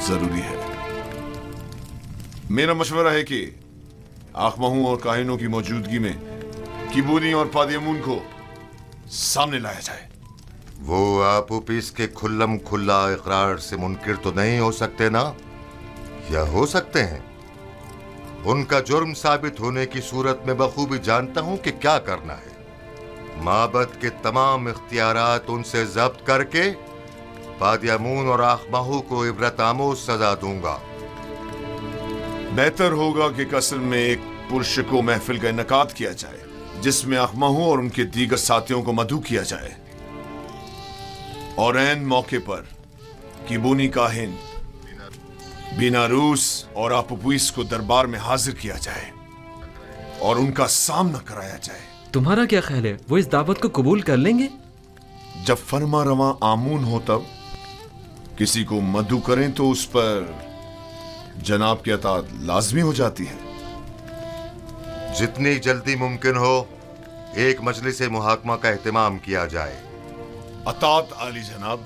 जरूरी है। मेरा मशवरा है कि आखमहू और काहिनों की मौजूदगी में किबूनी और पादियमून को सामने लाया जाए। वो आपूपीस के खुल्लम खुल्ला इकरार से मुनकिर तो नहीं हो सकते ना, या हो सकते हैं? उनका जुर्म साबित होने की सूरत में बखूबी जानता हूं कि क्या करना है। माबद के तमाम इख्तियारात उनसे जब्त करके पादियामून और आखमहू को इबरत आमोज सजा दूंगा। बेहतर होगा कि कस्र में एक पुरशको महफिल का इनकाद किया जाए जिसमें आखमहू और उनके दीगर साथियों को मदऊ किया जाए, और ऐन मौके पर किबूनी काहिन बीनारूस और आपूपीस को दरबार में हाजिर किया जाए और उनका सामना कराया जाए। तुम्हारा क्या ख्याल है, वो इस दावत को कबूल कर लेंगे? जब फरमा रवा आमून हो तब किसी को मदऊ करें तो उस पर जनाब की अताअत लाजमी हो जाती है। जितनी जल्दी मुमकिन हो एक मजलिस मुहाकमा का एहतमाम किया जाए। अताअत आली जनाब।